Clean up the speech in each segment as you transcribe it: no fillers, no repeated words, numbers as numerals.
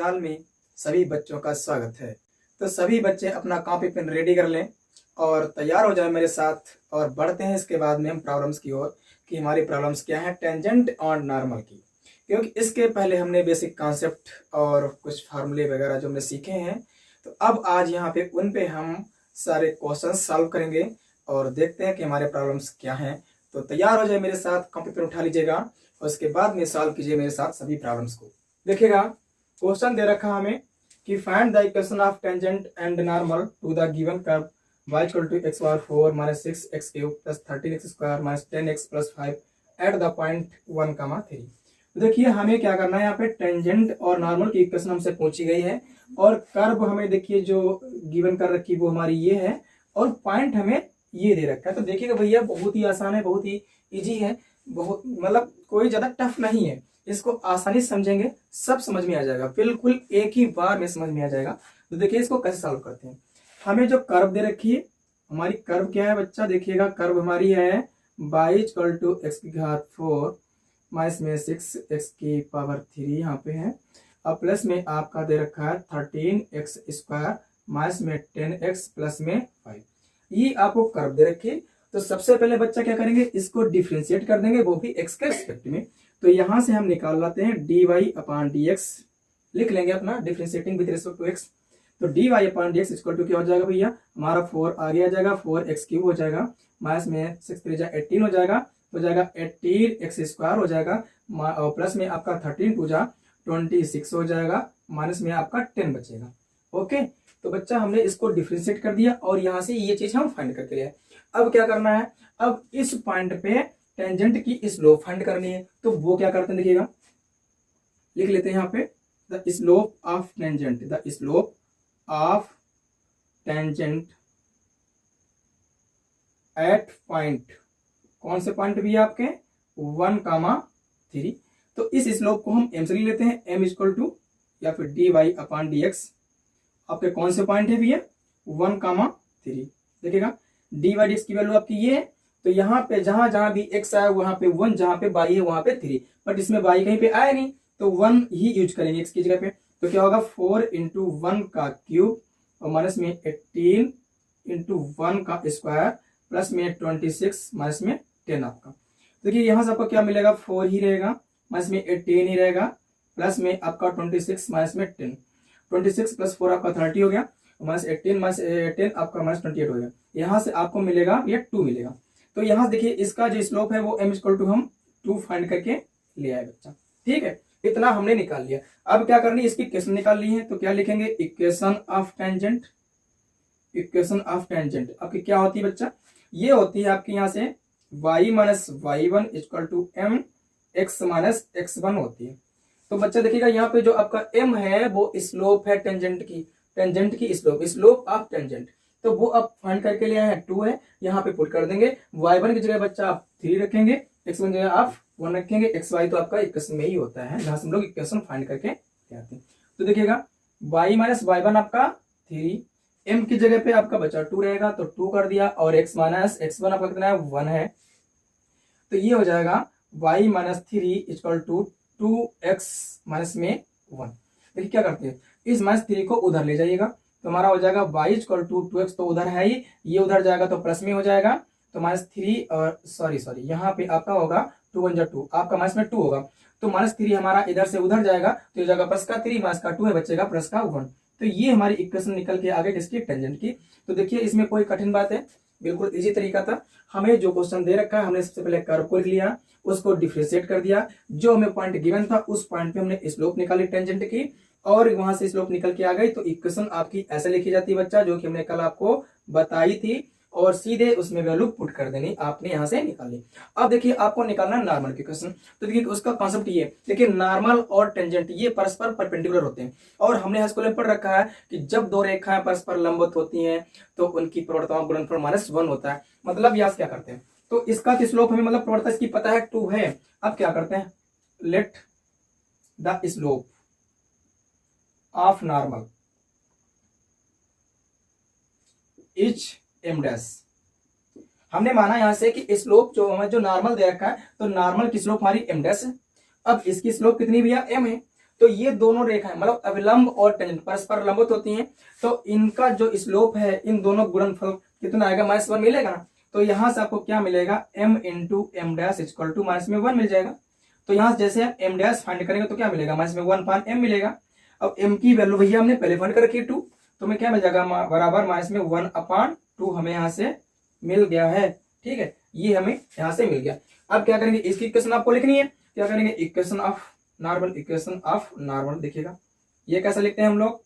Channel में सभी बच्चों का स्वागत है। तो सभी बच्चे अपना कॉपी पेन रेडी कर लें और तैयार हो जाए मेरे साथ और बढ़ते हैं इसके बाद में हम प्रॉब्लम्स की ओर कि हमारी प्रॉब्लम्स क्या है टेंजेंट और नॉर्मल की। क्योंकि इसके पहले हमने बेसिक कॉन्सेप्ट और कुछ फार्मूले वगैरह जो हमने सीखे हैं, तो अब आज यहाँ पे उन पे हम सारे क्वेश्चन सॉल्व करेंगे और देखते हैं कि हमारे प्रॉब्लम्स क्या हैं। तो तैयार हो जाए मेरे साथ, कॉपी पेन उठा लीजिएगा और उसके बाद में सॉल्व कीजिए मेरे साथ सभी प्रॉब्लम्स को। देखिएगा क्वेश्चन दे रखा हमें कि find the equation of tangent and normal to the given curve y equal to x बार 4 minus 6x cube plus 13x square minus 10x plus 5 at the point 1,3। तो देखिए हमें क्या करना है, यहाँ पे टेंजेंट और नॉर्मल की इक्वेशन हमसे पूछी गई है और कर्व हमें देखिए जो गिवन कर रखी वो हमारी ये है और पॉइंट हमें ये दे रखा है। तो देखिएगा भैया बहुत ही आसान है, बहुत ही इजी है, बहुत मतलब कोई ज्यादा टफ नहीं है। इसको आसानी से समझेंगे सब समझ में आ जाएगा, बिल्कुल एक ही बार में समझ में आ जाएगा। तो देखिए इसको कैसे सॉल्व करते हैं। हमें जो कर्व दे रखी है, हमारी कर्व क्या है बच्चा, देखिएगा कर्व हमारी है y इक्वल टू एक्स की घात 4 माइनस में 6x की पावर 3 यहाँ पे है और प्लस में आपका दे रखा है 13x स्क्वायर माइनस में 10x प्लस में 5। ये आपको कर्व दे रखी है। तो सबसे पहले बच्चा क्या करेंगे, इसको डिफ्रेंशिएट कर देंगे, वो भी x के रिस्पेक्ट में। तो यहां से हम निकाल लाते हैं dy अपॉन dx, लिख लेंगे अपना differentiating with respect to x। तो dy upon dx equal to क्या हो जाएगा भैया, हमारा 4 आगे आ जाएगा, 4x क्यूब हो जाएगा माइनस में 6 3 जा 18 हो जाएगा, 18x स्क्वायर हो जाएगा और प्लस में आपका 13 2 जा 26 हो जाएगा, माइनस में आपका 10 बचेगा। ओके, तो बच्चा हमने इसको डिफ्रेंशिएट कर दिया और यहां से ये चीज हम फाइंड करके लिए। अब क्या करना है, अब इस पॉइंट पे टेंजेंट की स्लोप फाइंड करनी है। तो वो क्या करते हैं देखिएगा, लिख लेते हैं यहाँ पे the slope of tangent, the slope of tangent at point, कौन से पॉइंट भी है आपके 1,3। तो इस स्लोप को हम m से ले लेते हैं, m इक्वल टू या फिर dy अपॉन dx आपके कौन से पॉइंट है भैया 1,3। देखिएगा dy dx की वैल्यू आपकी ये है। तो यहाँ पे जहां जहां भी x आया वहां पे 1, जहां पे y है वहां पे 3, बट इसमें y कहीं पे आया नहीं तो 1 ही यूज करेंगे x की जगह पे। तो क्या होगा 4 इंटू 1 का क्यूब और माइनस में 18 इंटू 1 का स्क्वायर प्लस में 26 माइनस में 10 आपका। देखिए यहाँ से आपको क्या मिलेगा, 4 ही रहेगा, माइनस में 18 ही रहेगा, प्लस में आपका 26 माइनस में 10, 26 प्लस 4 आपका 30 हो गया, माइनस 18 माइनस 10 आपका माइनस 28 हो गया। यहाँ से आपको मिलेगा ये 2 मिलेगा। तो यहाँ देखिए इसका जो स्लोप है वो m इक्वल टू हम 2 फाइंड करके ले आए बच्चा। ठीक है, इतना हमने निकाल लिया। अब क्या करनी है, इसकी इक्वेशन निकाल ली है। तो क्या लिखेंगे, equation of tangent, equation of tangent आपकी क्या होती है बच्चा, ये होती है आपकी यहाँ से y minus y1 equal to m x minus x1 होती है। तो बच्चा देखिएगा यहाँ पे जो आपका m है वो स्लोप है टेंजेंट की, टेंजेंट की स्लोप, स्लोप ऑफ टेंजेंट। तो वो अब फाइंड करके ले आए हैं 2 है, यहाँ पे पुट कर देंगे। y1 की जगह बच्चा आप 3 रखेंगे, x1 जगह आप 1 रखेंगे, xy तो आपका इक्वेशन में ही होता है जहां से हम लोग इक्वेशन फाइंड करके ले आते हैं। तो देखिएगा y माइनस y1 आपका 3, m की जगह पे आपका बचा 2 रहेगा तो 2 कर दिया और x माइनस x1 आपका कितना है 1 है। तो ये हो जाएगा y minus 3 equal to 2x minus में 1। देखिए क्या करते हैं, इस माइनस 3 को उधर ले जाइएगा तो हमारा हो जाएगा y इक्वल टू 2x, तो उधर है ही, ये उधर जाएगा तो प्लस में हो जाएगा। तो माइनस 3 और सॉरी यहाँ पे आपका होगा 2 1 2, आपका माइनस में 2 होगा तो माइनस 3 हमारा इधर से उधर जाएगा तो ये जाएगा प्लस का 3 माइनस का 2 है, बचेगा प्लस का 1। तो ये हमारी इक्वेशन निकल के आ गई किसकी, टेंजेंट की। तो देखिए इसमें कोई कठिन बात है, बिल्कुल इजी तरीका था। हमें जो क्वेश्चन दे रखा है हमने सबसे पहले कर्व को लिख लिया, उसको डिफरेंशिएट कर दिया, जो हमें पॉइंट गिवन था उस पॉइंट पे हमने स्लोप निकाली टेंजेंट की और वहां से स्लोप निकल के आ गई। तो इक्वेशन आपकी ऐसे लिखी जाती है बच्चा, जो कि हमने कल आपको बताई थी और सीधे उसमें वैल्यू पुट कर देनी, आपने यहां से निकाल ली। अब देखिए आपको निकालना है नॉर्मल की क्वेश्चन। तो देखिए उसका कॉन्सेप्ट ये, देखिए नॉर्मल और टेंजेंट ये परस्पर परपेंडिकुलर होते हैं और हमने हाई स्कूल में पढ़ रखा है कि जब दो रेखाएं परस्पर लंबवत होती हैं तो उनकी प्रवणता गुणनफल -1 होता है। मतलब यहां क्या करते हैं, तो इसका स्लोप हमें मतलब प्रवणता इसकी पता है 2 है। अब क्या करते हैं, let the slope of normal is m dash. हमने माना यहां से कि स्लोप जो हमें जो नॉर्मल दे रखा है तो नॉर्मल की स्लोप हमारी m डैश है। अब इसकी स्लोप कितनी भैया m है, तो ये दोनों रेखाएं मतलब अविलंब और टेंजेंट परस्पर लंबवत होती हैं, तो इनका जो स्लोप है इन दोनों गुणनफल कितना आएगा, -1 मिलेगा ना। तो यहां से आपको क्या मिलेगा, m into m dash equal to -1 मिल जाएगा। तो यहां से जैसे m डैश फाइंड करेंगे तो क्या मिलेगा, -1/m मिलेगा। अब m की वैल्यू भैया हमने पहले फाइंड कर रखी है 2, तो हमें क्या मिल जाएगा, बराबर -1/2 हमें यहाँ से मिल गया है। ठीक है, ये हमें यहाँ से मिल गया। अब क्या करेंगे, इसकी इक्वेशन आपको लिखनी है। क्या करेंगे, इक्वेशन ऑफ नॉर्मल देखिएगा, ये कैसे लिखते हैं हम लोग।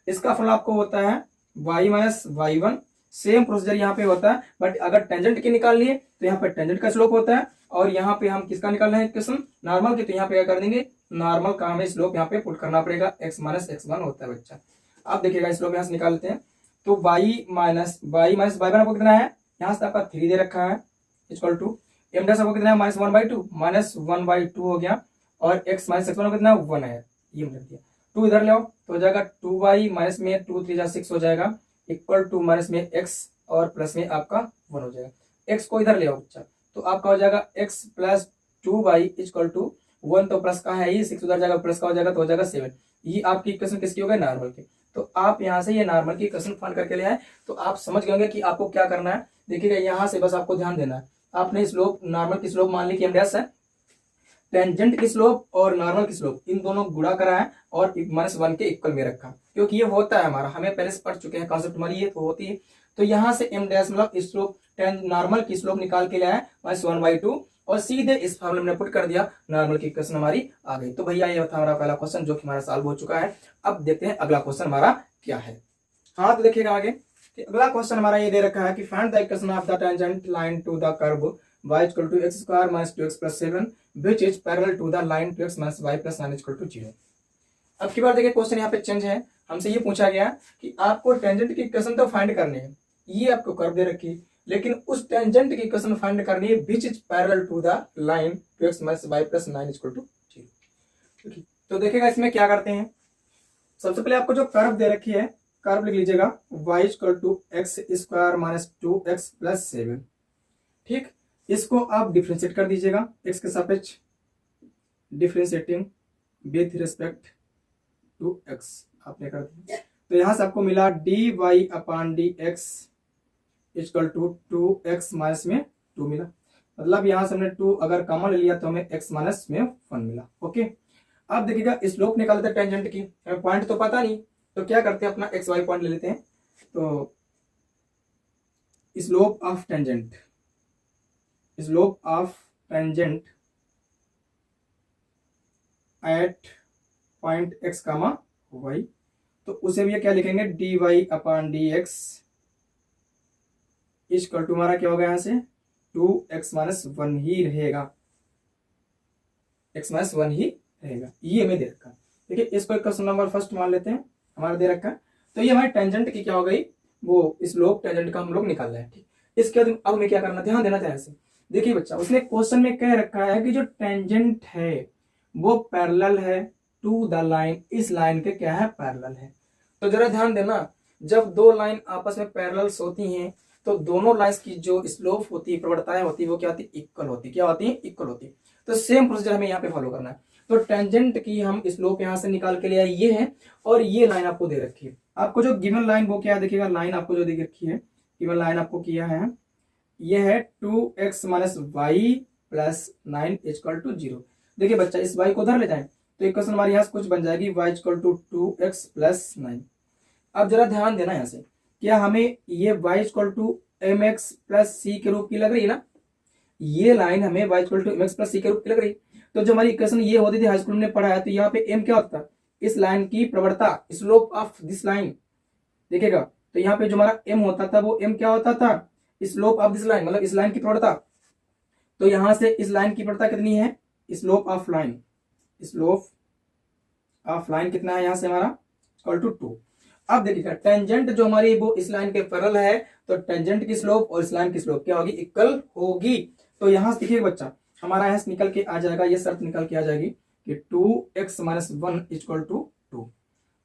इसका फल आपको होता है y-y1। सेम प्रोसीजर यहाँ पे होता है, बट अगर टेंजेंट की निकाल लिए तो यहाँ पे टेंजेंट का स्लोप होता है, और यहाँ पे हम किसका निकाल रहे हैं इक्वेशन, नॉर्मल की। तो यहाँ पे क्या कर देंगे, नॉर्मल का हमें स्लोप यहाँ पे पुट करना पड़ेगा, x - x1 होता है बच्चा। आप देखिएगा स्लोप यहाँ से निकाल लेते हैं। तो y-y1 आपको कितना है, यहाँ से आपका 3 दे रखा है, इक्वल टू m डैश आपको कितना है, -1/2 हो गया, और x - x1 कितना 1 है, ये रख दिया। 2 इधर ले आओ तो हो जाएगा 2y माइनस में 2 3 6 हो जाएगा, इक्वल टू माइनस में x और प्लस में आपका 1 हो जाएगा। x को इधर ले आओ बच्चा, तो आपका हो जाएगा x plus 2y equal to 1, तो प्लस का है ये 6 उधर जाएगा, प्लस का हो जाएगा तो हो जाएगा 7। ये आपकी इक्वेशन किसकी हो गई, नॉर्मल की। तो आप यहाँ से ये नॉर्मल की इक्वेशन फाइंड करके ले आए, तो आप समझ गए कि आपको क्या करना है। देखिएगा यहाँ से बस आपको ध्यान देना है, आपने स्लोप नॉर्मल की स्लोप मान ली कि m डैश है, टेंजेंट की स्लोप और नॉर्मल की स्लोप इन दोनों गुणा करा है और -1 के इक्वल में रखा, क्योंकि ये होता है हमारा, हमें पहले से पढ़ चुके हैं कॉन्सेप्ट हमारी, ये तो होती है। तो यहाँ से m डैश मतलब स्लोप नॉर्मल की स्लोप निकाल के लाया -1/2 और सीधे इस फॉर्मूले में पुट कर दिया, नॉर्मल की इक्वेशन हमारी आ गई। तो भैया ये था हमारा पहला क्वेश्चन जो कि हमारा सॉल्व हो चुका है। अब देखते हैं अगला क्वेश्चन हमारा क्या है। हाँ तो देखिएगा आगे, अगला क्वेश्चन हमारा ये दे रखा है कि find the equation of the tangent line to the curve y equal to x square minus 2x plus 7 which is parallel to the line 2x minus y plus 9 equal to 0। अब की बार देखिए question यहाँ पे change है, हमसे ये पूछा गया कि आपको टेंजेंट की इक्वेशन तो फाइंड करनी है, ये आपको कर्व दे रखी है, लेकिन उस टेंजेंट की इक्वेशन फाइंड करनी है which is parallel to the line 2x minus y plus 9 equal to 0। तो देखिएगा इसमें क्या करते हैं, सबसे पहले आपको जो कर्व दे रखी है, कर्व लिख लीजिएगा y equal to x square minus 2x plus 7। ठीक, इसको आप डिफ्रेंशिएट कर दीजिएगा x के सापेक्ष, differentiating with respect to x आपने कर दिया। तो यहां से आपको मिला dy/dx equal to 2x minus में 2 मिला, मतलब यहां से हमने 2 अगर कॉमन ले लिया तो हमें x माइनस में 1 मिला। ओके, अब देखिएगा स्लोप निकालते हैं टेंजेंट की, हमें पॉइंट तो पता नहीं, तो क्या करते हैं अपना xy पॉइंट ले लेते हैं। तो slope of tangent at point x, y, तो उसे भी क्या लिखेंगे dy/dx इक्वल टू हमारा क्या होगा, यहाँ से 2x माइनस 1 ही रहेगा, x माइनस 1 ही रहेगा, ये हमें दे रखा। देखिए इसको क्वेश्चन नंबर फर्स्ट मान लेते हैं, हमारा दे रखा। तो ये हमारे टेंजेंट की क्या हो गई, वो स्लोप टेंजेंट का हम लोग निकाल रहे हैं। ठीक, इसके बाद अब हमें क्या करना, ध्यान देना ध्यान से। देखिए बच्चा, उसने क्वेश्चन में कह रखा है कि जो टेंजेंट है वो पैरेलल है टू द लाइन, इस लाइन के क्या है, पैरेलल है। तो जरा ध्यान देना, जब दो लाइन आपस में पैरेलल्स होती हैं तो दोनों लाइंस की जो स्लोप होती है, प्रवणताएं होती है, वो क्या होती है, इक्वल होती है। क्या होती है, इक्वल होती है। तो सेम प्रोसीजर हमें यहाँ पे फॉलो करना है। तो टेंजेंट की हम स्लोप यहाँ से निकाल के ले आए, ये है, और ये लाइन आपको दे रखी है। आपको जो गिवन लाइन वो क्या है, देखिएगा लाइन आपको जो दे रखी है, गिवन लाइन आपको किया है, ये है 2x minus y plus 9 equal to 0। देखिए बच्चा, इस y को उधर ले जाएं तो इक्वेशन हमारी यहाँ से कुछ बन जाएगी y equal to 2x plus 9। अब जरा ध्यान देना यहाँ से, क्या हमें ये y equal to mx plus c के रूप की लग रही है ना, ये लाइन हमें y equal to mx plus c के रूप की लग रही। तो जो हमारी इक्वेशन ये होती थी हाई स्कूल में पढ़ा है, तो यहाँ पे m क्या होता है, इस लाइन की प्रवणता, स्लोप ऑफ दिस लाइन। देखिएगा, तो यहाँ पे जो हमारा m होता था वो m क्या होता था, स्लोप ऑफ दिस लाइन, मतलब इस लाइन की प्रवणता। तो यहां से इस लाइन की प्रवणता कितनी है, slope of line, slope of line कितना है यहाँ से हमारा, इक्वल टू 2। अब देखिएगा टेंजेंट जो हमारी वो इस लाइन के पैरेलल है, तो टेंजेंट की स्लोप और इस लाइन की स्लोप क्या होगी, इक्वल होगी। तो यहां से देखिए बच्चा, हमारा यहाँ से निकल के आ जाएगा, ये शर्त निकल के आ जाएगी कि 2x माइनस 1 इक्वल टू 2,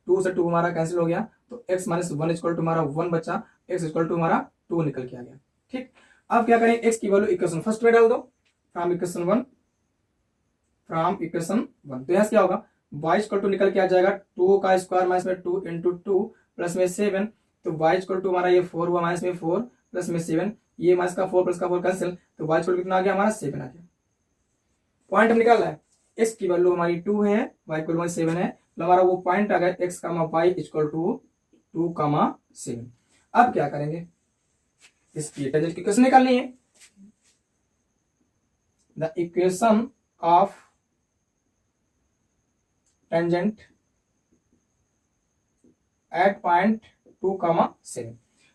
2 से 2 हमारा कैंसिल हो गया, तो x माइनस 1 इक्वल टू हमारा 1 बचा, x इक्वल टू हमारा 2 निकल के आ गया। ठीक, अब क्या करें, x की वैल्यू इक्वेशन फर्स्ट में डाल दो, फ्रॉम इक्वेशन 1। तो यहाँ क्या होगा, y इक्वल टू निकल के आ जाएगा 2 का स्क्वायर माइनस में 2 इंटू 2 प्लस में 7, तो y इक्वल टू हमारा ये 4 हुआ माइनस में 4 प्लस में 7, ये माइनस का 4 प्लस का 4 कैंसिल, तो y इक्वल कितना आ गया हमारा 7 आ गया। पॉइंट हम निकाल रहा है, x की वैल्यू हमारी 2 है, y इक्वल 7 है, तो हमारा वो पॉइंट आ गया x, y इक्वल टू 2, 7। अब क्या करेंगे, इसकी टेंजेंट की इक्वेशन निकालनी है। The equation of tangent at point 2, 7,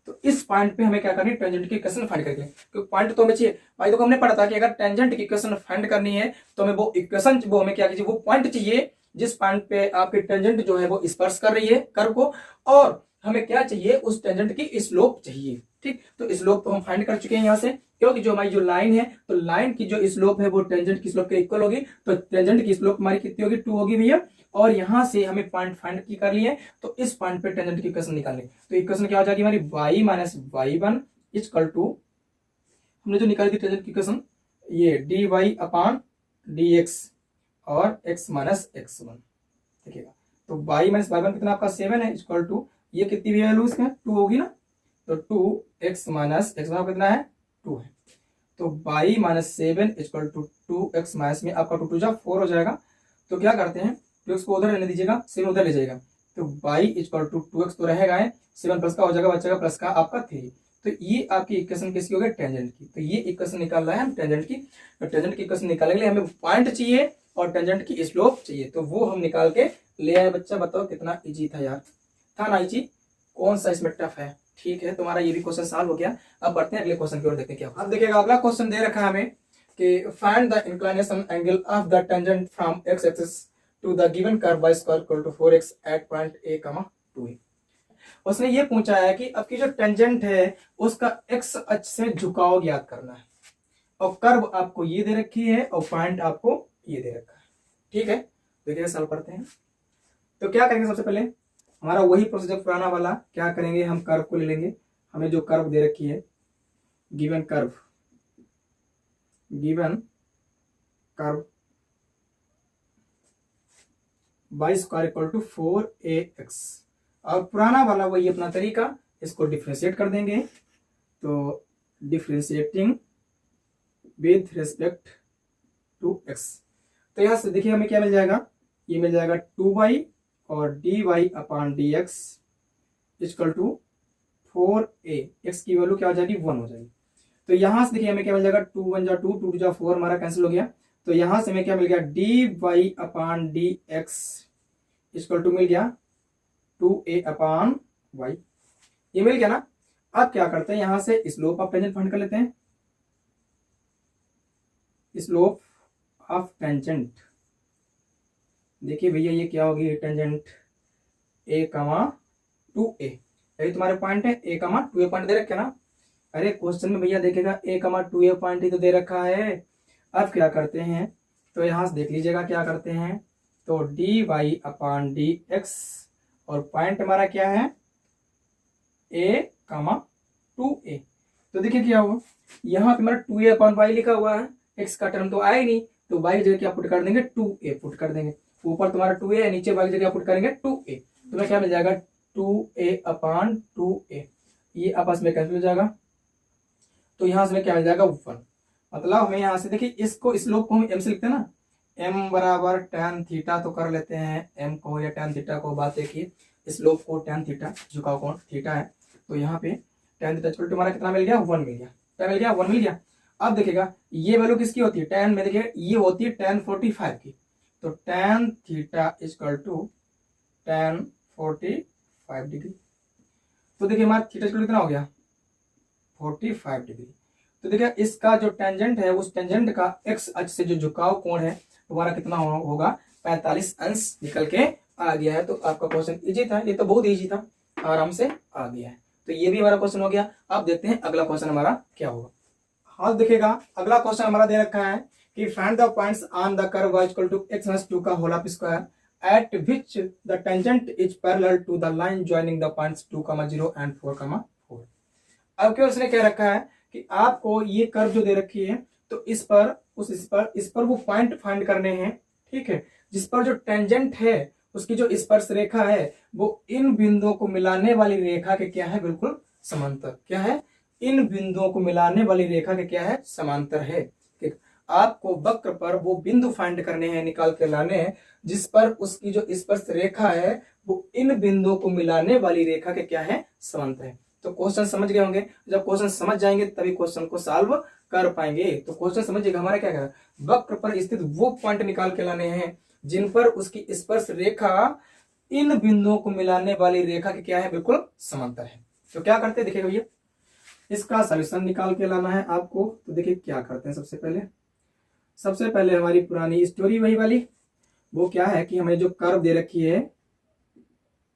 तो इस पॉइंट पे हमें क्या करनी है, टेंजेंट की इक्वेशन फाइंड करके, क्योंकि पॉइंट तो हमें चाहिए भाई। देखो हमने पढ़ा था कि अगर टेंजेंट की इक्वेशन फाइंड करनी है तो हमें वो इक्वेशन, वो हमें क्या कीजिए, वो पॉइंट चाहिए जिस पॉइंट पे आपकी टेंजेंट जो है वो स्पर्श कर रही है कर्व को, और हमें क्या चाहिए, उस टेंजेंट की स्लोप चाहिए। ठीक, तो स्लोप तो हम फाइंड कर चुके हैं यहाँ से, क्योंकि जो हमारी जो लाइन है, तो लाइन की जो स्लोप है वो टेंजेंट की स्लोप के इक्वल होगी, तो टेंजेंट की स्लोप हमारी कितनी होगी, 2 होगी भैया। और यहां से हमें पॉइंट फाइंड की कर लिए, तो इस पॉइंट पे टेंजेंट की इक्वेशन निकालनी, तो इक्वेशन क्या हो जाएगी हमारी y minus y1 equal to, हमने जो निकाली थी टेंजेंट की इक्वेशन, ये dy अपॉन dx और x माइनस x1, देखिएगा, तो y माइनस y1 कितना आपका 7 है, इक्वल टू ये कितनी भी वैल्यू इसमें 2 होगी ना, तो 2x माइनस x1 कितना है 2 है, तो y minus 7 equal to 2x minus में आपका 2 जा 4 हो जाएगा। तो क्या करते हैं, 2x को उधर रहने दीजिएगा, 7 उधर ले जाएगा, तो y इक्वल टू 2x तो रहेगा है, 7 प्लस का हो जाएगा, बचेगा प्लस का आपका 3, तो ये आपकी इक्वेशन किसकी हो गई, टेंजेंट की। तो ये इक्वेशन निकाल रहा है हम टेंजेंट की, तो टेंजेंट की इक्वेशन निकालने के लिए हमें पॉइंट चाहिए और टेंजेंट की स्लोप चाहिए, तो वो हम निकाल के ले आए। बच्चा बताओ कितना इजी था यार, था ना इजी, कौन सा इसमें टफ है। ठीक है, तुम्हारा ये भी क्वेश्चन सॉल्व हो गया। अब बढ़ते हैं अगले क्वेश्चन की ओर, देखते हैं क्या। अब देखिएगा अगला क्वेश्चन दे रखा है हमें कि find the inclination angle of the tangent from x axis to the given curve y square equal to 4x at point a, 2a। उसने ये पूछा है कि आपकी जो टेंजेंट है उसका x अक्ष से झुकाव ज्ञात करना है, और कर्व आपको ये दे रखी है और पॉइंट आपको ये दे रखा है। ठीक है, देखिए सॉल्व करते हैं। तो क्या करेंगे, सबसे पहले हमारा वही प्रोसीजर पुराना वाला, क्या करेंगे, हम कर्व को ले लेंगे, हमें जो कर्व दे रखी है, given curve y square equal to 4ax, और पुराना वाला वही अपना तरीका, इसको डिफ्रेंशिएट कर देंगे, तो differentiating with respect to x, तो यहां से देखिए हमें क्या मिल जाएगा, ये मिल जाएगा 2y और dy upon dx equal to 4a, x की वैल्यू क्या हो जाएगी 1 हो जाएगी। तो यहां से देखिए हमें क्या मिल जाएगा, 2 1 जा 2, 2 2 जा 4, हमारा कैंसिल हो गया, तो यहां से हमें क्या मिल गया, dy upon dx equal to मिल गया 2a अपॉन y, ये मिल गया ना। अब क्या करते हैं, यहां से स्लोप ऑफ टेंजेंट फाइंड कर लेते हैं, स्लोप ऑफ टेंजेंट, देखिए भैया ये क्या होगी, टेंजेंट a, 2a, यही तुम्हारे पॉइंट है, a, 2a पॉइंट दे रखे ना। अरे क्वेश्चन में भैया देखेगा a, 2a पॉइंट ही तो दे रखा है। अब क्या करते हैं, तो यहां से देख लीजिएगा क्या करते हैं, तो dy अपॉन dx, और पॉइंट हमारा क्या है a, 2a, तो देखिए क्या हुआ, यहाँ पे हमारा 2a अपॉन y लिखा हुआ है, x का टर्म तो आया ही नहीं, तो y की जगह क्या पुट कर देंगे, 2a पुट कर देंगे, ऊपर तुम्हारा 2a है, नीचे y की जगह पुट करेंगे 2a, तुम्हें क्या मिल जाएगा 2a अपॉन 2a, ये आपस में कैंसिल हो जाएगा, तो यहां से क्या मिल जाएगा 1, मतलब हमें यहां से देखिए इसको स्लोप को हम m से लिखते हैं ना, m बराबर tan थीटा, तो कर लेते हैं m को या tan थीटा को, बात देखिए स्लोप को tan थीटा, झुकाव कोण थीटा है, तो यहाँ पे tan थीटा इक्वल टू हमारा कितना मिल गया, 1 मिल गया, क्या मिल गया 1 मिल गया। अब देखिएगा ये वैल्यू किसकी होती है, tan में देखिए ये होती है tan 45 की, तो tan theta equal to tan 45 degree, तो देखिए हमारा थीटा इक्वल कितना हो गया 45 डिग्री। तो देखिए इसका जो टेंजेंट है, उस टेंजेंट का x अक्ष से जो झुकाव कोण है तुम्हारा कितना होगा 45 अंश निकल के आ गया है। तो आपका क्वेश्चन इजी था, ये तो बहुत इजी था, आराम से आ गया है, तो ये भी हमारा क्वेश्चन हो गया। अब देखते हैं अगला क्वेश्चन हमारा क्या होगा। हाँ देखिएगा अगला क्वेश्चन हमारा दे रखा है कि find the points on the curve y equal to x minus 2 का whole square at which the tangent is parallel to the line joining the points 2, 0 and 4, 4। अब क्या उसने क्या रखा है कि आपको ये कर्व जो दे रखी है, तो इस पर वो पॉइंट फाइंड करने हैं। ठीक है, जिस पर जो टेंजेंट है उसकी जो स्पर्श रेखा है वो इन बिंदुओं को मिलाने वाली रेखा के क्या है, बिल्कुल समांतर। क्या है, इन बिंदुओं को मिलाने वाली रेखा के क्या है, समांतर है। ठीक, आपको वक्र पर वो बिंदु फाइंड करने हैं, निकाल के लाने हैं जिस पर उसकी जो स्पर्श रेखा है वो इन बिंदुओं को मिलाने वाली रेखा के क्या है, समांतर है। तो क्वेश्चन समझ गए होंगे। जब क्वेश्चन समझ जाएंगे तभी क्वेश्चन को सॉल्व कर पाएंगे। तो क्वेश्चन समझिएगा, हमारा क्या है, वक्र पर स्थित वो पॉइंट निकाल के लाने हैं जिन पर उसकी स्पर्श रेखा इन बिंदुओं को मिलाने वाली रेखा के क्या है, बिल्कुल समांतर है। तो क्या करते हैं, देखिए भैया, इसका सॉल्यूशन निकाल के लाना है आपको। तो देखिए क्या करते हैं, सबसे पहले हमारी पुरानी स्टोरी वही वाली, वो क्या है कि हमें जो कर्व दे रखी है,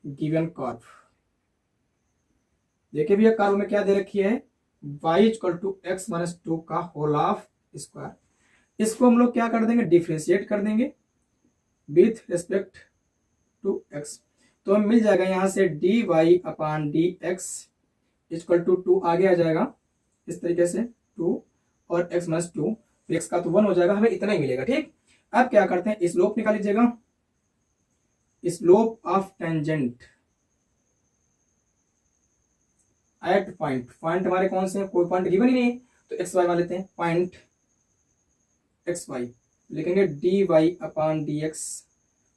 गिवन कर्व, देखिए भैया कर्व में क्या दे रखी है, y equal to x minus 2 का होल ऑफ स्क्वायर। इसको हम लोग क्या कर देंगे, डिफ्रेंशिएट कर देंगे विथ रिस्पेक्ट टू x। तो हमें मिल जाएगा यहां से dy upon dx equal to 2 आगे आ जाएगा इस तरीके से 2 और x माइनस 2, x का तो 1 हो जाएगा, हमें इतना ही मिलेगा। ठीक, अब क्या करते हैं, स्लोप निकाल लीजिएगा, slope of tangent at point. Point हमारे कौन से हैं, कोई पॉइंट गिवन ही नहीं है, तो एक्स वाई मान लेते हैं, पॉइंट एक्स वाई लिखेंगे d y upon d x.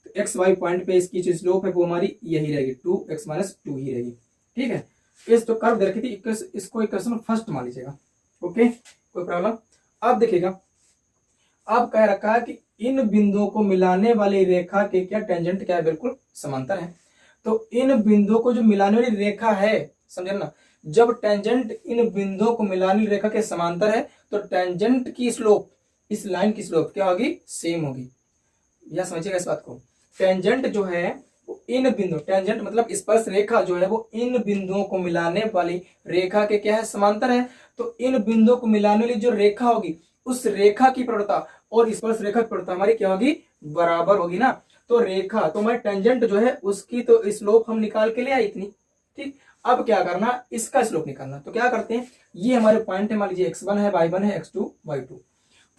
तो एक्स वाई पॉइंट पे इसकी जो स्लोप है वो हमारी यही रहेगी, 2x माइनस 2 ही रहेगी। ठीक है, इस जो कर्व दे रखी थी इसको इक्वेशन फर्स्ट मान लीजिएगा। ओके, कोई प्रॉब्लम। अब देखिएगा, अब कह रखा है कि इन बिंदुओं को मिलाने वाली रेखा के क्या टेंजेंट क्या है, बिल्कुल समांतर है। तो इन बिंदुओं को जो मिलाने वाली रेखा है, समझे ना, जब टेंजेंट इन बिंदुओं को मिलाने वाली रेखा के समांतर है तो टेंजेंट की स्लोप, इस लाइन की स्लोप क्या होगी, सेम होगी। यह समझिएगा इस बात को। टेंजेंट जो है वो इन बिंदु, टेंजेंट मतलब स्पर्श रेखा जो है वो इन बिंदुओं को मिलाने वाली रेखा के क्या है, समांतर है। तो इन बिंदुओं को मिलाने वाली जो रेखा होगी उस रेखा की प्रवणता और स्पर्श रेखा की प्रवणता हमारी क्या होगी, बराबर होगी ना। तो रेखा, तो हमारे टेंजेंट जो है उसकी तो स्लोप हम निकाल के ले आए इतनी। ठीक, अब क्या करना, इसका स्लोप निकालना। तो क्या करते हैं, ये हमारे पॉइंट है, मान लीजिए x1 है, y1 है, x2 y2।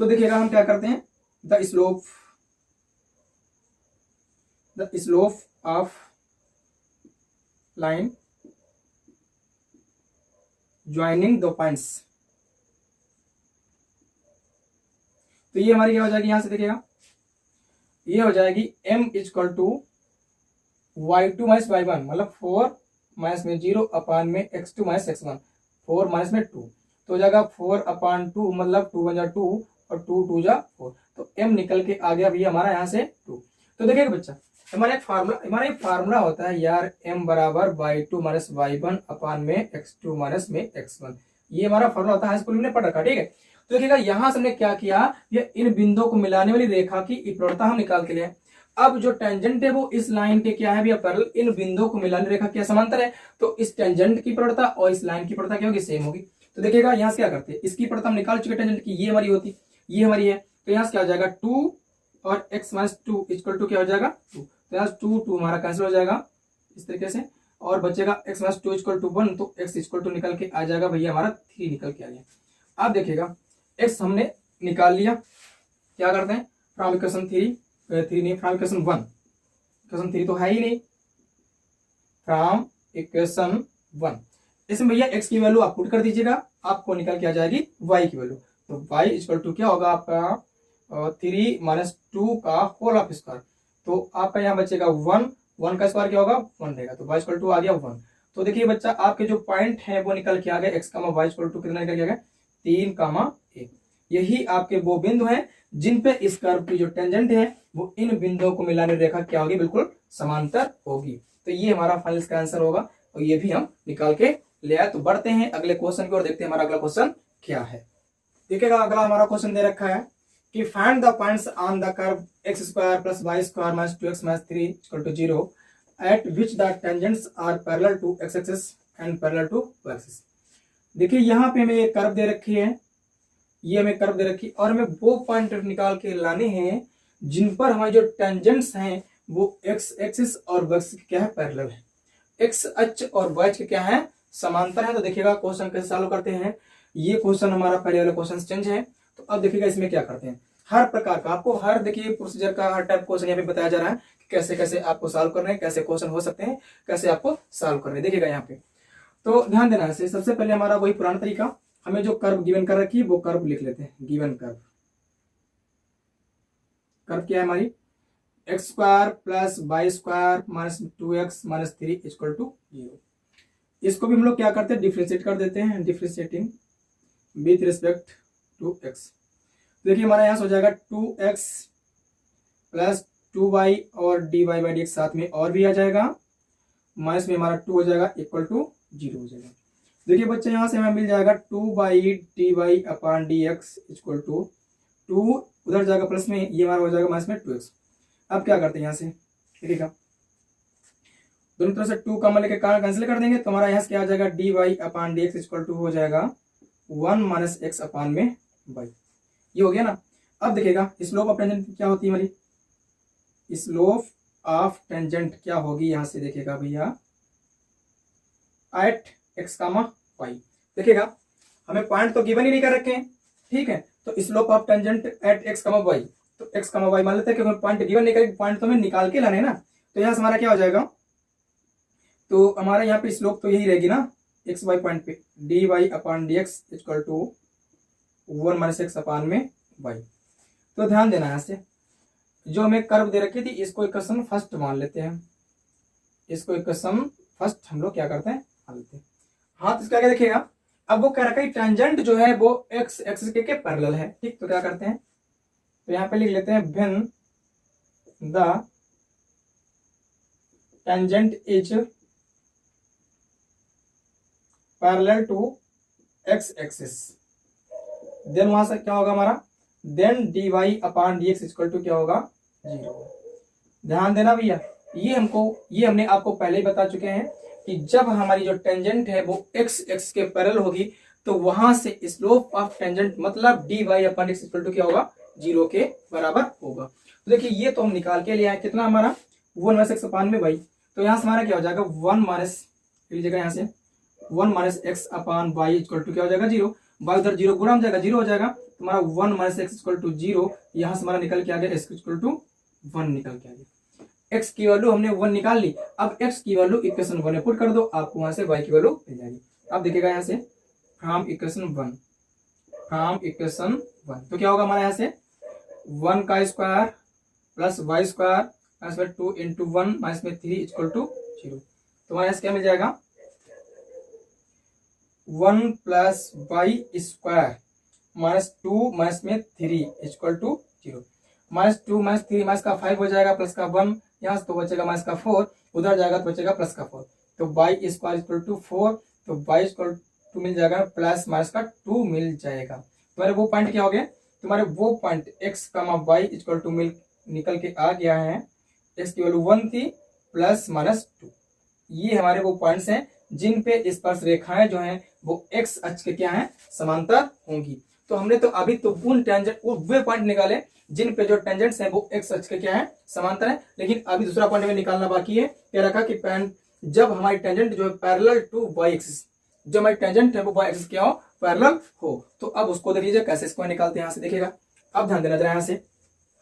तो देखिएगा हम क्या करते हैं, the slope of line joining the points. तो ये हमारी क्या हो जाएगी, यहां से देखिएगा ये हो जाएगी m equal to y2 minus y1, मतलब 4 माइनस में 0 अपान में x2 माइनस x1, 4 माइनस में 2, तो हो जाएगा 4 अपान 2, मतलब 2 बन 2 और 2 2 जा 4। तो m निकल के आ गया भैया हमारा यहाँ से 2। तो देखिएगा बच्चा, हमारा एक फार्मूला होता है यार, m बराबर y2 माइनस y1 अपान में x2 माइनस में x1। ये हमारा फार्मूला होता है, स्कूल में पढ़ रखा। ठीक है, तो देखिएगा यहां से हमने क्या किया, ये इन बिंदुओं को मिलाने वाली रेखा की प्रवणता हम निकाल के लिए। अब जो टेंजेंट है वो इस लाइन के क्या है भैया, पैरेलल, इन बिंदुओं को मिलाने रेखा क्या समांतर है। तो इस टेंजेंट की प्रवणता और इस लाइन की प्रवणता क्या होगी, सेम होगी। तो देखिएगा यहाँ से क्या करते हैं, इसकी प्रवणता हम निकाल चुके टेंजेंट की, ये हमारी होती, ये हमारी है। तो यहाँ से क्या हो जाएगा 2 और x माइनस 2 इक्वल टू क्या हो जाएगा 2। तो यहाँ 2 2 हमारा कैंसिल हो जाएगा इस तरीके से, और बचेगा x माइनस 2 इक्वल टू 1। तो x इक्वल टू निकल के आ जाएगा भैया हमारा 3 निकल के आ गया। अब देखिएगा x हमने निकाल लिया, क्या करते हैं, फ्रॉम इक्वेशन 3 नहीं, फ्रॉम इक्वेशन 1, इक्वेशन 3 तो है ही नहीं, फ्रॉम इक्वेशन 1 इसमें भैया x की वैल्यू आप पुट कर दीजिएगा, आपको निकल के आ जाएगी y की वैल्यू। तो y इक्वल टू क्या होगा आपका 3 माइनस 2 का होल ऑफ स्क्वायर। तो आपका यहाँ बचेगा 1 का स्क्वायर क्या होगा 1 रहेगा, तो y इक्वल टू आ गया 1। तो देखिए बच्चा, आपके जो पॉइंट है वो निकल के आ गए, x y इक्वल टू कितना निकल के आ गया 3, 1। यही आपके वो बिंदु हैं जिन पे इस कर्व की जो टेंजेंट है वो इन बिंदुओं को मिलाने रेखा क्या होगी, बिल्कुल समांतर होगी। तो ये हमारा फाइनल का आंसर होगा, और ये भी हम निकाल के ले आए। तो बढ़ते हैं अगले क्वेश्चन की ओर, देखते हैं हमारा अगला क्वेश्चन क्या है। देखिएगा अगला हमारा क्वेश्चन दे रखा है कि find the points on the curve x square plus y square minus 2x minus 3 equal to 0 at which the tangents are parallel to x axis and parallel to y axis. देखिए यहाँ पे हमें एक curve दे रखी है, ये हमें कर्व दे रखी, और हमें वो पॉइंट निकाल के लाने हैं जिन पर हमारे जो टेंजेंट्स हैं वो x एक्सिस और y एक्सिस क्या है, पैरेलल है, x अक्ष और y अक्ष क्या है, समांतर है। तो देखिएगा क्वेश्चन कैसे सॉल्व करते हैं। ये क्वेश्चन हमारा पहले वाला क्वेश्चन चेंज है। तो अब देखिएगा इसमें क्या करते हैं, हर प्रकार का आपको हर देखिए प्रोसीजर का हर टाइप क्वेश्चन यहाँ पे बताया जा रहा है कि कैसे कैसे आपको सॉल्व करना है, कैसे क्वेश्चन हो सकते हैं, कैसे आपको सॉल्व करना है। देखिएगा यहाँ पे तो ध्यान देना है। सबसे पहले हमारा वही पुराना तरीका, हमें जो कर्व गिवन कर रखी है वो कर्व लिख लेते हैं। गिवन कर्व, कर्व क्या है हमारी, x square plus y square minus 2x minus 3 equal to 0। इसको भी हम लोग क्या करते हैं, डिफ्रेंशिएट कर देते हैं, differentiating with respect to x. देखिए हमारा यहाँ से हो जाएगा 2x प्लस 2y और dy बाई डी एक्स साथ में और भी आ जाएगा, माइनस में हमारा 2 हो जाएगा इक्वल टू 0 हो जाएगा। देखिए बच्चे यहाँ से हमें मिल जाएगा 2 by d y upon d x equal to 2, उधर जाएगा प्लस में, ये हमारा हो जाएगा माइनस में 2x। अब क्या करते हैं यहाँ से, देखिएगा दोनों तरफ से 2 कॉमन लेके कैंसिल कर देंगे तो हमारा यहाँ से क्या आ जाएगा, d y upon d x equal to हो जाएगा 1 माइनस एक्स अपॉन में वाई। ये हो गया ना। अब देखिएगा स्लोप ऑफ टेंजेंट क्या होती है हमारी, स्लोप ऑफ टेंजेंट क्या होगी, यहाँ से देखिएगा भैया एट एक्स कामा वाई। देखिएगा हमें पॉइंट तो गिवन ही नहीं कर रखे हैं, ठीक है, तो slope of tangent at x comma y, तो एक्स कामा वाई मान लेते हैं क्योंकि पॉइंट गिवन नहीं करेंगे, पॉइंट तो हमें निकाल के लाने हैं ना। तो यहाँ से हमारा क्या हो जाएगा, तो हमारा यहाँ पे स्लोप तो यही रहेगी ना, एक्स वाई पॉइंट पे d y upon d x equal to 1 minus x upon में वाई। तो ध्यान देना यहाँ से जो हमें कर्व दे रखी थी इसको इक्वेशन फर्स्ट मान लेते हैं, इसको इक्वेशन फर्स्ट हम लोग क्या करते हैं मान लेते हैं। हाँ तो इसका क्या देखिएगा, अब वो कह रखा है टेंजेंट जो है वो एक्स एक्सिस के पैरेलल है, ठीक, तो क्या करते हैं, तो यहाँ पे लिख लेते हैं when the tangent is parallel to x axis, then वहां से क्या होगा हमारा, then d y upon d x equal to क्या होगा 0। ध्यान देना भैया, ये हमने आपको पहले ही बता चुके हैं कि जब हमारी जो टेंजेंट है वो एक्स एक्स के पैरेलल होगी तो वहां से स्लोप ऑफ टेंजेंट मतलब d y upon x equal to क्या होगा 0 के बराबर होगा। तो देखिए ये तो हम निकाल के लिया है, कितना हमारा 1 माइनस एक्स अपॉन में वाई, तो यहाँ से हमारा क्या हो जाएगा 1 माइनस, लीजिएगा यहाँ से 1 minus x upon y equal to क्या हो जाएगा 0, वाई उधर 0 गुणा हो जाएगा 0 हो जाएगा, तो हमारा 1 माइनस एक्स इक्वल टू 0, यहाँ से हमारा निकल के आ गया एक्स इक्वल टू 1 निकल के आ गया। x की वैल्यू हमने 1 निकाल ली, अब x की वैल्यू इक्वेशन 1 में पुट कर दो, आपको वहां से y की वैल्यू मिल जाएगी। अब देखिएगा यहाँ से फ्रॉम इक्वेशन 1 तो क्या होगा हमारा यहाँ से 1 का square plus y square minus में 2 इंटू 1 माइनस में 3 इक्वल टू 0। तो हमारे यहाँ क्या मिल जाएगा 1 plus y square minus 2 minus में 3 equal to 0। Minus 2 minus 3 minus का 5 हो जाएगा प्लस का 1, यहाँ से तो बचेगा माइनस का 4, उधर जाएगा तो बचेगा प्लस का 4, तो वाई स्क्वायर इक्वल टू 4, तो वाई इक्वल टू मिल जाएगा प्लस माइनस का 2 मिल जाएगा। तुम्हारे वो पॉइंट क्या हो गया, तुम्हारे वो point x comma y equal to मिल निकल के आ गया है, एक्स की वैल्यू 1 थी प्लस माइनस 2। ये हमारे वो पॉइंट्स हैं जिन पे स्पर्श रेखाएं जो हैं वो एक्स अक्ष के क्या है समांतर होंगी। तो हमने तो अभी तो उन टेंजेंट वे पॉइंट निकाले जिन पे जो टेंजेंट्स हैं वो एक्स अक्ष के क्या है समांतर है, लेकिन अभी दूसरा पॉइंट में निकालना बाकी है। क्या रखा कि जब हमारी टेंजेंट जो है पैरेलल टू वाई एक्सिस, जो हमारी टेंजेंट है वो वाई एक्सिस क्या हो पैरेलल हो, तो अब उसको देख लीजिए कैसे इसको निकालते हैं। यहाँ से देखिएगा, अब ध्यान देना जरा, यहाँ से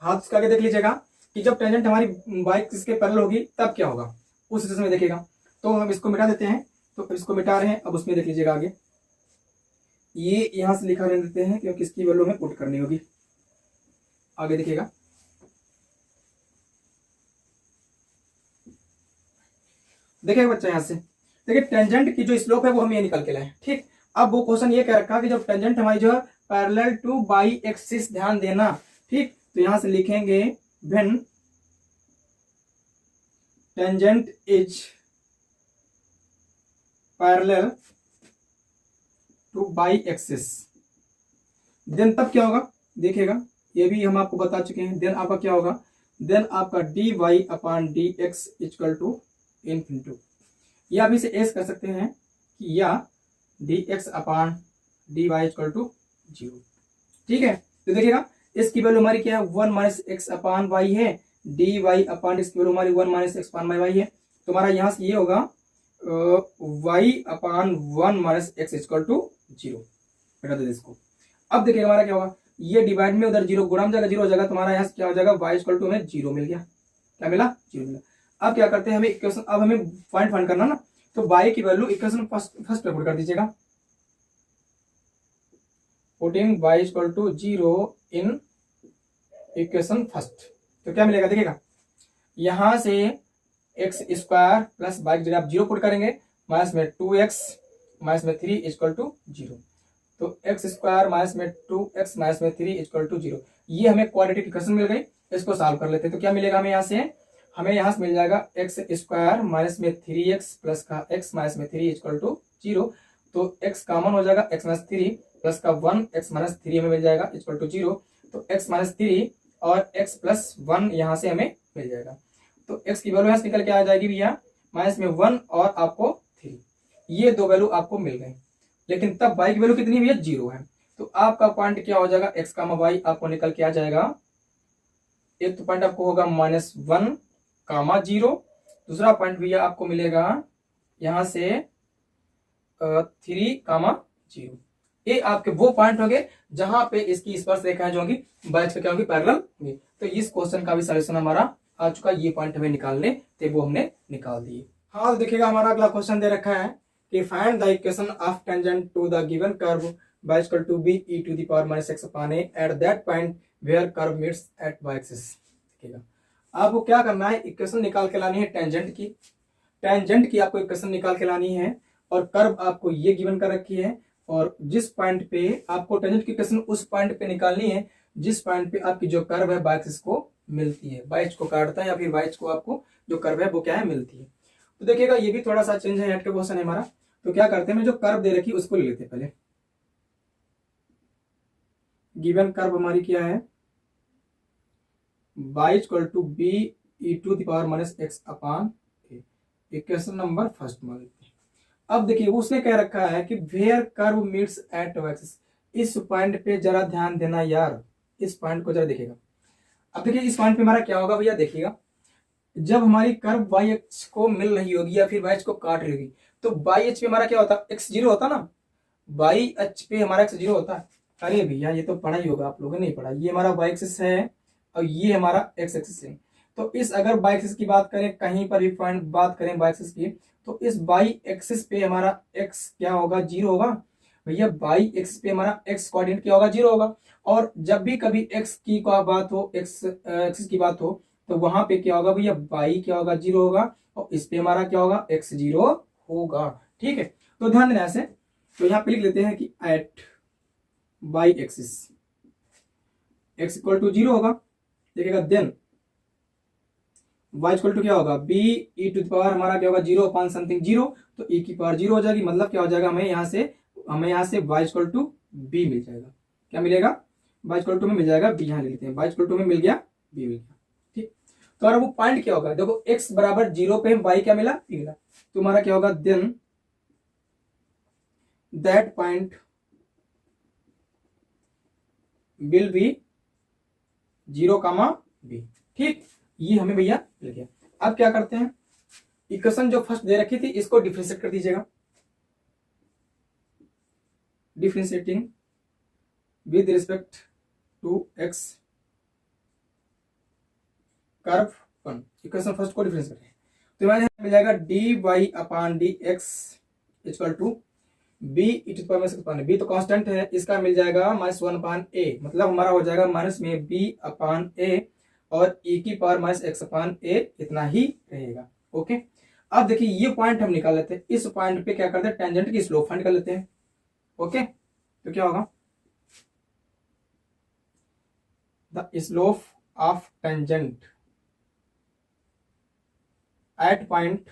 हाथ उसका आगे देख लीजिएगा कि जब टेंजेंट हमारी वाई एक्सिस के पैरेलल होगी तब क्या होगा, उस सिचुएशन में देखिएगा। तो हम इसको मिटा देते हैं, तो इसको मिटा रहे हैं, अब उसमें देख लीजिएगा आगे ये यहां से लिखा रहने देते हैं क्योंकि इसकी वैल्यू हमें पुट करनी होगी। आगे देखिएगा, देखिएगा बच्चा यहाँ से देखिए टेंजेंट की जो स्लोप है वो हम ये निकल के लाए, ठीक। अब वो क्वेश्चन ये कह रखा कि जब टेंजेंट हमारी जो है पैरेलल टू वाई एक्सिस, ध्यान देना, ठीक, तो यहां से लिखेंगे when tangent is parallel to y axis, then तब क्या होगा देखिएगा, ये भी हम आपको बता चुके हैं। देन आपका क्या होगा, देन आपका d y upon d x equal to infinity, या अभी से एस कर सकते हैं कि या d x upon d y equal to 0, ठीक है। तो देखिएगा इसकी वैल्यू हमारी क्या है 1 माइनस एक्स अपॉन वाई है, डी वाई अपॉन इसकी वैल्यू हमारी 1 माइनस एक्स अपॉन वाई है, तो हमारा यहां से ये होगा y upon 1 minus x equal to 0, बेटा दे इसको। अब देखिएगा हमारा क्या होगा, ये डिवाइड में उधर जीरो गुणा में जाएगा, जीरो हो जाएगा, तुम्हारा यहाँ क्या हो जाएगा, वाई इक्वल टू हमें जीरो मिल गया। क्या मिला, जीरो मिला। अब क्या करते हैं, हमें इक्वेशन, अब हमें पॉइंट फाइंड करना ना, तो वाई की वैल्यू इक्वेशन फर्स्ट पे पुट कर दीजिएगा, putting y equal to zero in equation first. तो क्या मिलेगा देखिएगा, यहां से एक्स स्क्वायर प्लस वाई की जगह आप जीरो पुट करेंगे, माइनस में 2x माइनस में 3 इक्वल टू जीरो। तो एक्स स्क्वायर माइनस में 2x माइनस में 3 इक्वल टू जीरो। ये हमें क्वाड्रेटिक इक्वेशन मिल गई, इसको सॉल्व कर लेते हैं। तो क्या मिलेगा हमें यहाँ से, हमें यहाँ से मिल जाएगा एक्स स्क्वायर माइनस में 3x प्लस का x माइनस में 3 इक्वल टू जीरो। तो x कॉमन हो जाएगा, x माइनस 3 प्लस का 1 x माइनस 3 हमें मिल जाएगा इक्वल टू जीरो। तो x माइनस 3 और x प्लस 1 यहाँ से हमें मिल जाएगा। तो x की वैल्यू यहाँ से निकल के आ जाएगी भैया माइनस में 1 और आपको 3, ये दो वैल्यू आपको मिल गए। लेकिन तब y की वैल्यू कितनी भैया, जीरो है। तो आपका पॉइंट क्या हो जाएगा, x कामा y आपको निकल के आ जाएगा। एक तो पॉइंट आपको होगा माइनस 1 कामा जीरो, दूसरा पॉइंट भैया आपको मिलेगा यहां से 3 कामा जीरो। ये आपके वो पॉइंट हो गए जहां पे इसकी स्पर्श रेखाएं जो होंगी बैच पे क्या होगी, पैरेलल होंगी। तो इस क्वेश्चन का भी सॉल्यूशन हमारा आ चुका, ये पॉइंट हमें निकालने थे, वो हमने निकाल दिए। हाँ देखिएगा, हमारा अगला क्वेश्चन दे रखा है कि find the equation of tangent to the given curve y equal to b e to the power minus x upon a at that point where curve meets at y axis. देखिएगा, आपको क्या करना है, equation निकाल के लानी है tangent की, टेंजेंट की आपको इक्वेशन निकाल के लानी है, और कर्व आपको ये गिवन कर रखी है, और जिस पॉइंट पे आपको टेंजेंट की इक्वेशन उस पॉइंट पे निकालनी है जिस पॉइंट पे आपकी जो कर्व है y एक्सिस को मिलती है, y को काटता है या फिर y को आपको जो कर्व है वो क्या है, मिलती है। तो देखिएगा, ये भी थोड़ा सा चेंज है, हट के क्वेश्चन है हमारा। तो क्या करते हैं, जो कर्व दे रखी है उसको ले लेते हैं पहले। गिवन कर्व हमारी क्या है, y equal to b e to the power minus x upon a, equation number first मान लेते हैं। अब देखिए, उसने कह रखा है कि where curve meets at y axis. इस पॉइंट पे जरा ध्यान देना यार, इस पॉइंट को जरा देखिएगा। अब देखिए, इस पॉइंट पे हमारा क्या होगा भैया, देखिएगा, जब हमारी कर्व y एक्स को मिल रही होगी या फिर y को काट रही होगी, तो y एच पे हमारा क्या होता है, x जीरो होता ना, y एच पे हमारा x जीरो होता है। अरे भैया, ये तो पढ़ा ही होगा, आप लोगों ने नहीं पढ़ा। ये हमारा y एक्सिस है और ये हमारा x एक्सिस है। तो इस अगर y एक्सिस की बात करें, कहीं पर भी पॉइंट बात करें y एक्सिस की, तो इस y एक्सिस पे हमारा x क्या होगा, जीरो होगा भैया। y एक्सिस पे हमारा x कोऑर्डिनेट क्या होगा, जीरो होगा। और जब भी कभी x की बात हो, x एक्सिस की बात हो, तो वहां पे क्या होगा भैया, y क्या होगा, जीरो होगा, और इस पे हमारा क्या होगा, x जीरो होगा। ठीक है, तो ध्यान देना ऐसे। तो यहाँ पे लिख लेते हैं कि at y axis x equal to zero होगा, देखिएगा। देन y इक्वल टू क्या होगा, b e to the power हमारा क्या होगा, जीरो अपॉन समथिंग जीरो, तो e की पावर जीरो हो जाएगी। मतलब क्या हो जाएगा, हमें यहाँ से y इक्वल टू b मिल जाएगा। क्या मिलेगा, y इक्वल टू में मिल जाएगा b, यहाँ ले लेते हैं, y इक्वल टू में मिल गया b मिल गया। ठीक, तो अगर वो पॉइंट क्या होगा, देखो x बराबर जीरो पे y क्या मिला, b मिला। तो हमारा क्या होगा, then that point will be zero comma b. ठीक, ये हमें भैया मिल गया। अब क्या करते हैं, इक्वेशन जो फर्स्ट दे रखी थी इसको डिफरेंशिएट कर दीजिएगा। Differentiating with respect to x curve one, equation first को डिफरेंशिएट करें, तो हमारे मिल जाएगा d y upon d x equal to b e to the power minus upon b, तो कांस्टेंट है, इसका मिल जाएगा माइनस 1 अपॉन ए, मतलब हमारा हो जाएगा माइनस में बी अपॉन ए और e की पावर माइनस एक्स अपॉन ए, इतना ही रहेगा। ओके, अब देखिए, ये पॉइंट हम निकाल लेते हैं। इस पॉइंट पे क्या करते हैं, टेंजेंट की स्लोप फाइंड कर लेते हैं। ओके, तो क्या होगा, the slope of tangent at point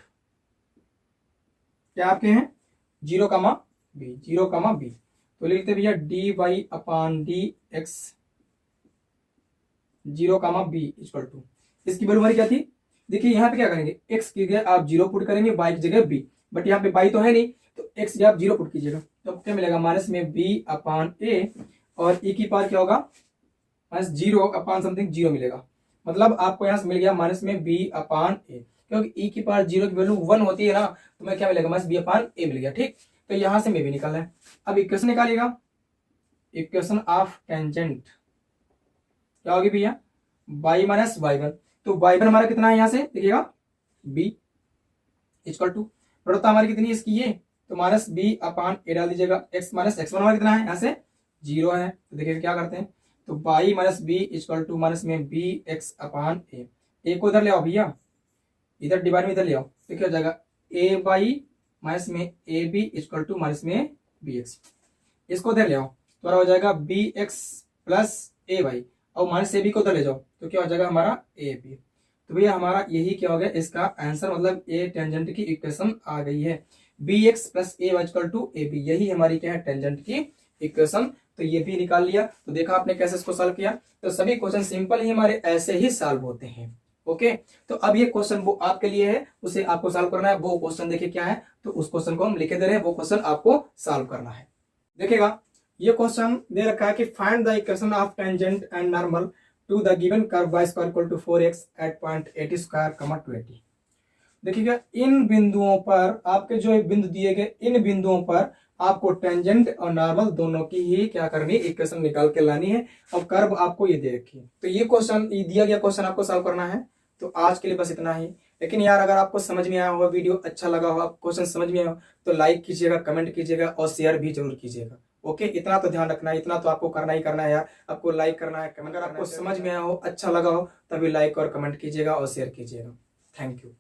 क्या आपके हैं, zero comma b, zero comma b. तो लिखते हैं भैया d y upon d x zero comma b equal to, इसकी वैल्यू हमारी क्या थी, देखिए यहाँ पे क्या करेंगे, x की जगह आप जीरो पुट करेंगे, y की जगह b, बट यहाँ पे y तो है नहीं, तो x की जगह आप जीरो पुट कीजिएगा, तो क्या मिलेगा, माइनस में b अपॉन a, और e की पावर क्या होगा, minus zero upon something zero मिलेगा। मतलब आपको यहाँ से मिल गया माइनस में b अपॉन a, क्योंकि e की पावर जीरो की वैल्यू 1 होती है ना, तो मैं क्या मिलेगा, माइनस b अपॉन a मिल गया। ठीक, तो यहाँ से में भी निकालना है। अब इक्वेशन निकालिएगा, इक्वेशन ऑफ टेंजेंट क्या होगी भैया, y माइनस y1। तो y1 हमारा कितना है, यहां से देखिएगा b इक्वल टू प्रोडक्ट हमारी कितनी है इसकी ये, तो माइनस बी अपान ए डाल दीजिएगा। x माइनस x1 हमारा कितना है, यहाँ से 0 है, तो देखिए क्या करते हैं, तो y minus b equal to minus में बी एक्स अपान ए को इधर ले आओ भैया, इधर डिवाइड में इधर ले आओ, तो क्या हो जाएगा ए वाई माइनस में a b equal to minus में बी एक्स, इसको इधर ले आओ तो हो जाएगा b x plus a y, और माइनस ए बी को उधर ले जाओ तो क्या हो जाएगा हमारा ए बी। तो भैया हमारा यही क्या हो गया, इसका आंसर मतलब ए टेंजेंट की इक्वेशन आ गई है, b x plus a y equal to a b, यही हमारी क्या है टेंजेंट की इक्वेशन। तो ये भी निकाल लिया। तो देखा आपने कैसे इसको सॉल्व किया। तो सभी क्वेश्चन सिंपल ही हमारे ऐसे ही सॉल्व होते हैं। ओके, तो अब ये क्वेश्चन वो आपके लिए है, उसे आपको सॉल्व करना है। वो क्वेश्चन देखिए क्या है, तो उस क्वेश्चन को हम लिखे दे रहे हैं, वो क्वेश्चन आपको सॉल्व करना है। देखिएगा ये क्वेश्चन दे रखा है कि find the equation of tangent and normal to the given curve y square equal to 4x at point 80 square 20। देखिएगा इन बिंदुओं पर आपके जो बिंदु दिए गए, इन बिंदुओं पर आपको टेंजेंट और नॉर्मल दोनों की ही क्या करनी, इक्वेशन निकाल के लानी है। और कर्व आपको ये दे रखी है। तो ये क्वेश्चन, ये दिया गया क्वेश्चन आपको सॉल्व करना है। तो आज के लिए बस इतना ही। लेकिन यार अगर आपको समझ में आया होगा, वीडियो अच्छा लगा हो, क्वेश्चन समझ में आया हो, तो लाइक कीजिएगा, कमेंट कीजिएगा और शेयर भी जरूर कीजिएगा। ओके, इतना तो ध्यान रखना है, इतना तो आपको करना ही करना है यार। आपको लाइक करना है, कमेंट। अगर आपको समझ में आया हो, अच्छा लगा हो, तभी लाइक और कमेंट कीजिएगा और शेयर कीजिएगा। Thank you.